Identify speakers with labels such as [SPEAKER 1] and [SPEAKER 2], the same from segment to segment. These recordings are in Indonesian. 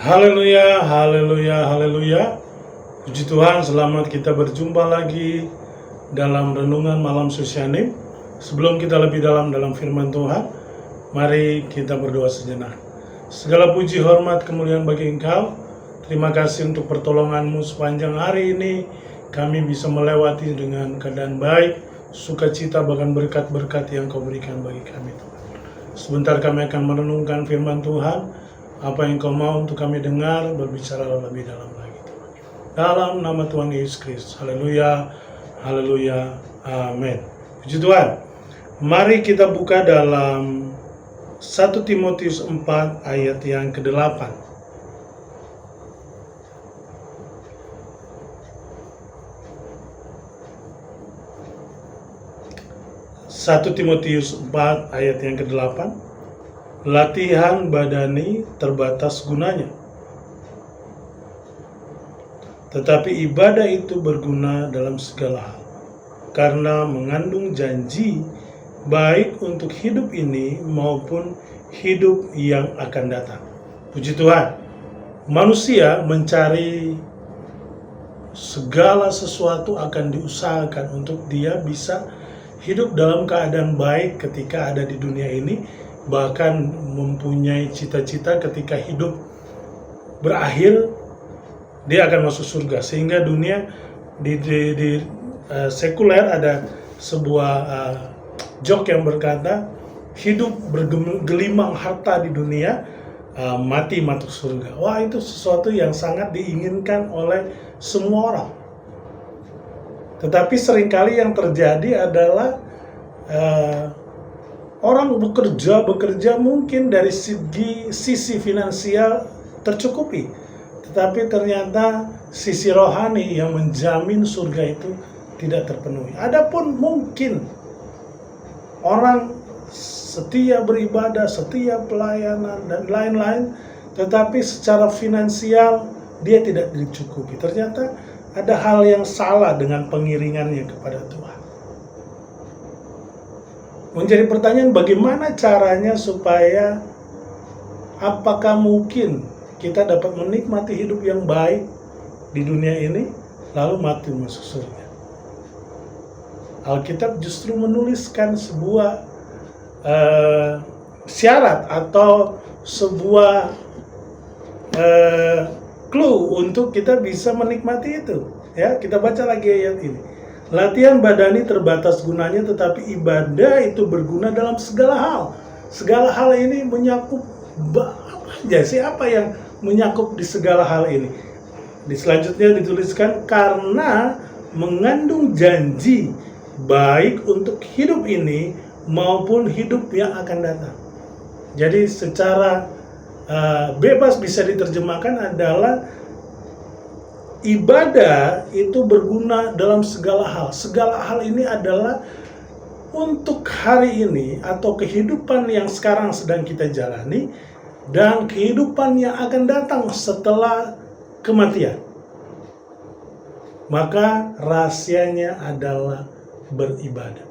[SPEAKER 1] Haleluya, haleluya, haleluya. Puji Tuhan, selamat kita berjumpa lagi dalam renungan malam Susyanim. Sebelum kita lebih dalam firman Tuhan, mari kita berdoa sejenak. Segala puji, hormat, kemuliaan bagi Engkau. Terima kasih untuk pertolongan-Mu sepanjang hari ini. Kami bisa melewati dengan keadaan baik, sukacita, bahkan berkat-berkat yang Kau berikan bagi kami, Tuhan. Sebentar kami akan merenungkan firman Tuhan. Apa yang Kau mau untuk kami dengar, berbicara lebih dalam lagi, Tuhan. Dalam nama Tuhan Yesus Kristus. Haleluya, haleluya, amin. Puji Tuhan. Mari kita buka dalam 1 Timotius 4 ayat yang ke-8. 1 Timotius 4 ayat yang ke-8. Latihan badani terbatas gunanya, tetapi ibadah itu berguna dalam segala hal, karena mengandung janji baik untuk hidup ini maupun hidup yang akan datang. Puji Tuhan. Manusia mencari segala sesuatu akan diusahakan untuk dia bisa hidup dalam keadaan baik ketika ada di dunia ini, bahkan mempunyai cita-cita ketika hidup berakhir dia akan masuk surga. Sehingga dunia di sekuler ada sebuah joke yang berkata, hidup bergelimang harta di dunia, mati masuk surga. Wah, itu sesuatu yang sangat diinginkan oleh semua orang. Tetapi seringkali yang terjadi adalah orang bekerja mungkin dari sisi finansial tercukupi, tetapi ternyata sisi rohani yang menjamin surga itu tidak terpenuhi. Adapun mungkin orang setia beribadah, setia pelayanan, dan lain-lain, tetapi secara finansial dia tidak dicukupi. Ternyata ada hal yang salah dengan pengiringannya kepada Tuhan. Menjadi pertanyaan, bagaimana caranya supaya apakah mungkin kita dapat menikmati hidup yang baik di dunia ini lalu mati masuk surga? Alkitab justru menuliskan sebuah syarat atau sebuah clue untuk kita bisa menikmati itu. Ya, kita baca lagi ayat ini. Latihan badani terbatas gunanya, tetapi ibadah itu berguna dalam segala hal. Segala hal ini menyakup siapa yang menyakup di segala hal ini? Di selanjutnya dituliskan, karena mengandung janji baik untuk hidup ini maupun hidup yang akan datang. Jadi secara bebas bisa diterjemahkan adalah ibadah itu berguna dalam segala hal. Segala hal ini adalah untuk hari ini atau kehidupan yang sekarang sedang kita jalani dan kehidupan yang akan datang setelah kematian. Maka rahasianya adalah beribadah.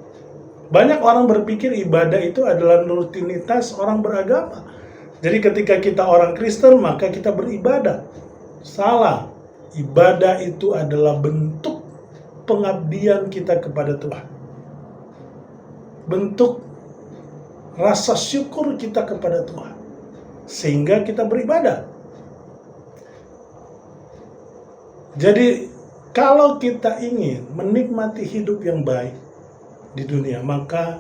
[SPEAKER 1] Banyak orang berpikir ibadah itu adalah rutinitas orang beragama. Jadi ketika kita orang Kristen maka kita beribadah. Salah. Ibadah itu adalah bentuk pengabdian kita kepada Tuhan. Bentuk rasa syukur kita kepada Tuhan. Sehingga kita beribadah. Jadi kalau kita ingin menikmati hidup yang baik di dunia, maka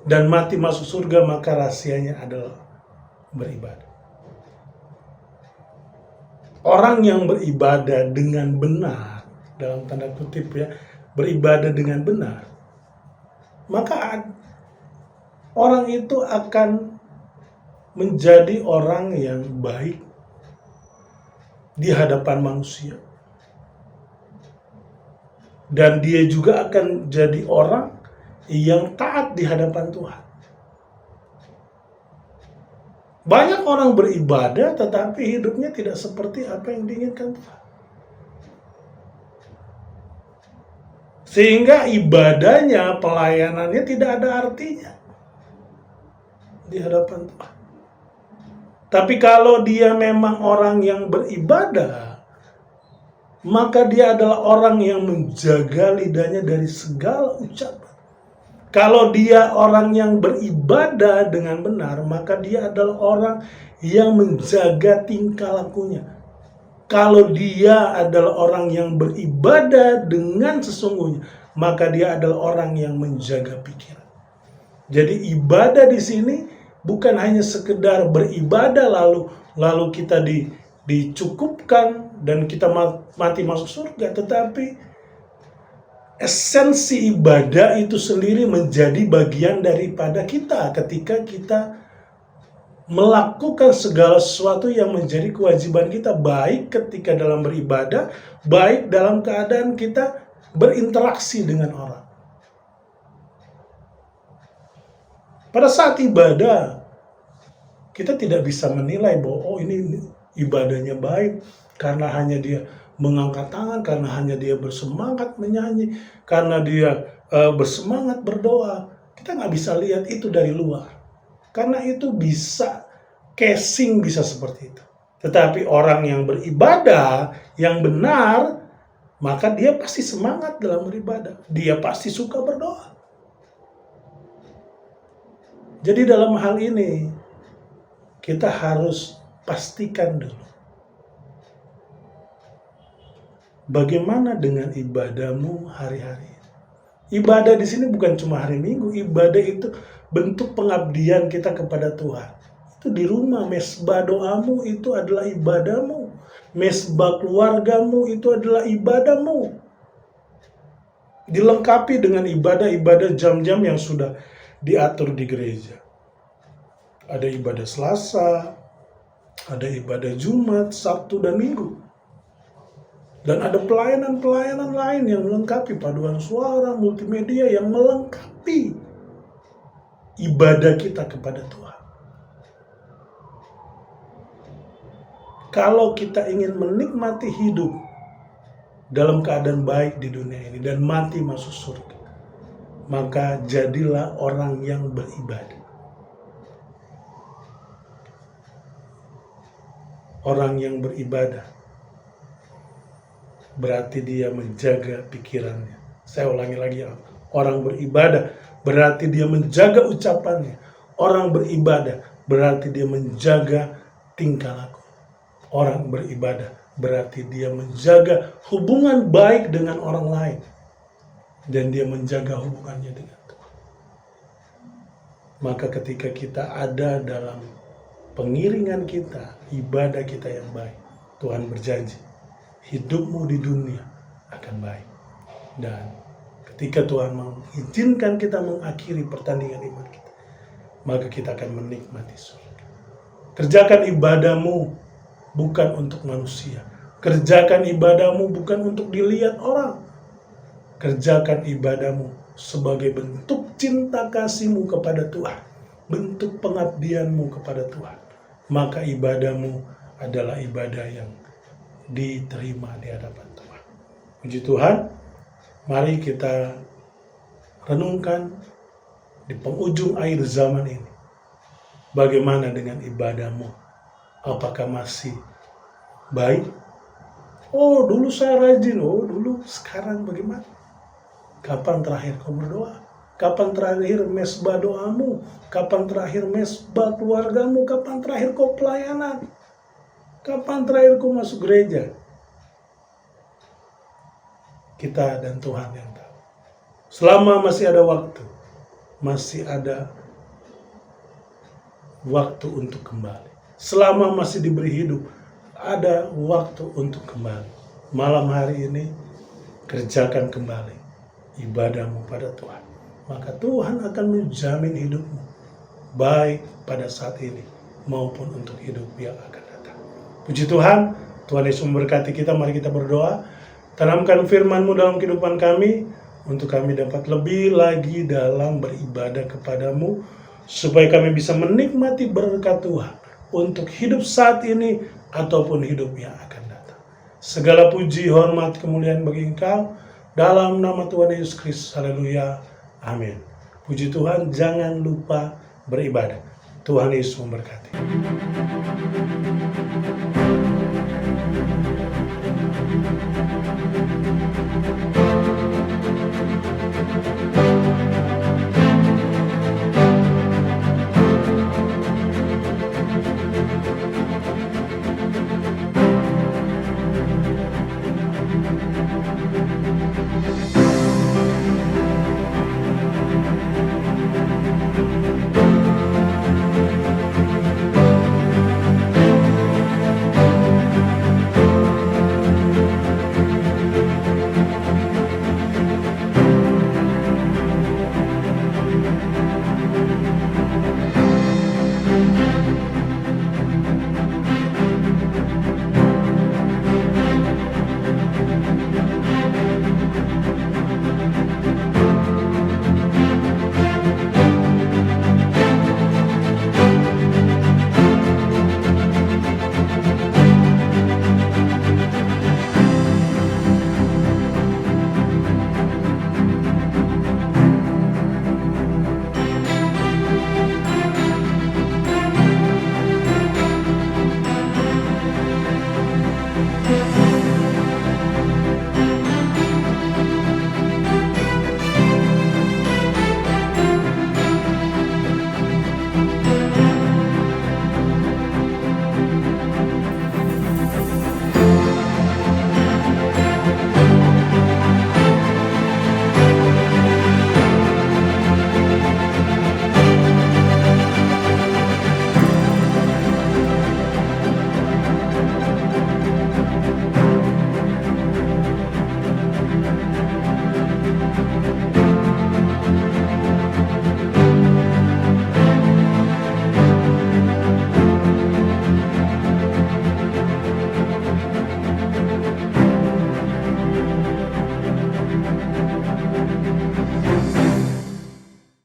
[SPEAKER 1] dan mati masuk surga, maka rahasianya adalah beribadah. Orang yang beribadah dengan benar, dalam tanda kutip ya, beribadah dengan benar, maka orang itu akan menjadi orang yang baik di hadapan manusia. Dan dia juga akan jadi orang yang taat di hadapan Tuhan. Banyak orang beribadah tetapi hidupnya tidak seperti apa yang diinginkan Tuhan. Sehingga ibadahnya, pelayanannya tidak ada artinya di hadapan Tuhan. Tapi kalau dia memang orang yang beribadah, maka dia adalah orang yang menjaga lidahnya dari segala ucapan. Kalau dia orang yang beribadah dengan benar, maka dia adalah orang yang menjaga tingkah lakunya. Kalau dia adalah orang yang beribadah dengan sesungguhnya, maka dia adalah orang yang menjaga pikiran. Jadi ibadah di sini bukan hanya sekedar beribadah lalu kita dicukupkan dan kita mati masuk surga, tetapi esensi ibadah itu sendiri menjadi bagian daripada kita ketika kita melakukan segala sesuatu yang menjadi kewajiban kita, baik ketika dalam beribadah, baik dalam keadaan kita berinteraksi dengan orang. Pada saat ibadah, kita tidak bisa menilai bahwa ini ibadahnya baik karena hanya dia mengangkat tangan, karena hanya dia bersemangat menyanyi, karena dia bersemangat berdoa. Kita nggak bisa lihat itu dari luar. Karena itu bisa casing, bisa seperti itu. Tetapi orang yang beribadah, yang benar, maka dia pasti semangat dalam beribadah. Dia pasti suka berdoa. Jadi dalam hal ini, kita harus pastikan dulu. Bagaimana dengan ibadahmu hari-hari? Ibadah di sini bukan cuma hari Minggu. Ibadah itu bentuk pengabdian kita kepada Tuhan. Itu di rumah, mesbah doamu itu adalah ibadahmu. Mesbah keluargamu itu adalah ibadahmu. Dilengkapi dengan ibadah-ibadah jam-jam yang sudah diatur di gereja. Ada ibadah Selasa, ada ibadah Jumat, Sabtu, dan Minggu. Dan ada pelayanan-pelayanan lain yang melengkapi, paduan suara, multimedia yang melengkapi ibadah kita kepada Tuhan. Kalau kita ingin menikmati hidup dalam keadaan baik di dunia ini dan mati masuk surga, maka jadilah orang yang beribadah. Orang yang beribadah berarti dia menjaga pikirannya. Saya ulangi lagi ya. Orang beribadah berarti dia menjaga ucapannya. Orang beribadah berarti dia menjaga tingkah laku. Orang beribadah berarti dia menjaga hubungan baik dengan orang lain. Dan dia menjaga hubungannya dengan Tuhan. Maka ketika kita ada dalam pengiringan kita, ibadah kita yang baik, Tuhan berjanji, hidupmu di dunia akan baik. Dan ketika Tuhan mengizinkan kita mengakhiri pertandingan iman kita, maka kita akan menikmati surga. Kerjakan ibadahmu bukan untuk manusia. Kerjakan ibadahmu bukan untuk dilihat orang. Kerjakan ibadahmu sebagai bentuk cinta kasihmu kepada Tuhan. Bentuk pengabdianmu kepada Tuhan. Maka ibadahmu adalah ibadah yang diterima di hadapan Tuhan. Puji Tuhan, mari kita renungkan di penghujung akhir zaman ini. Bagaimana dengan ibadahmu? Apakah masih baik? Oh, dulu saya rajin. Oh, dulu. Sekarang bagaimana? Kapan terakhir kau berdoa? Kapan terakhir mesbah doamu? Kapan terakhir mesbah keluargamu? Kapan terakhir kau pelayanan? Kapan terakhir kau masuk gereja? Kita dan Tuhan yang tahu. Selama masih ada waktu, masih ada waktu untuk kembali. Selama masih diberi hidup, ada waktu untuk kembali. Malam hari ini, kerjakan kembali ibadahmu pada Tuhan. Maka Tuhan akan menjamin hidupmu, baik pada saat ini maupun untuk hidup yang akan datang. Puji Tuhan, Tuhan Yesus memberkati kita. Mari kita berdoa. Tanamkan firman-Mu dalam kehidupan kami, untuk kami dapat lebih lagi dalam beribadah kepadamu, supaya kami bisa menikmati berkat Tuhan untuk hidup saat ini ataupun hidup yang akan datang. Segala puji, hormat, kemuliaan bagi Engkau, dalam nama Tuhan Yesus Kristus. Haleluya. Amin. Puji Tuhan, jangan lupa beribadah. Tuhan Yesus memberkati.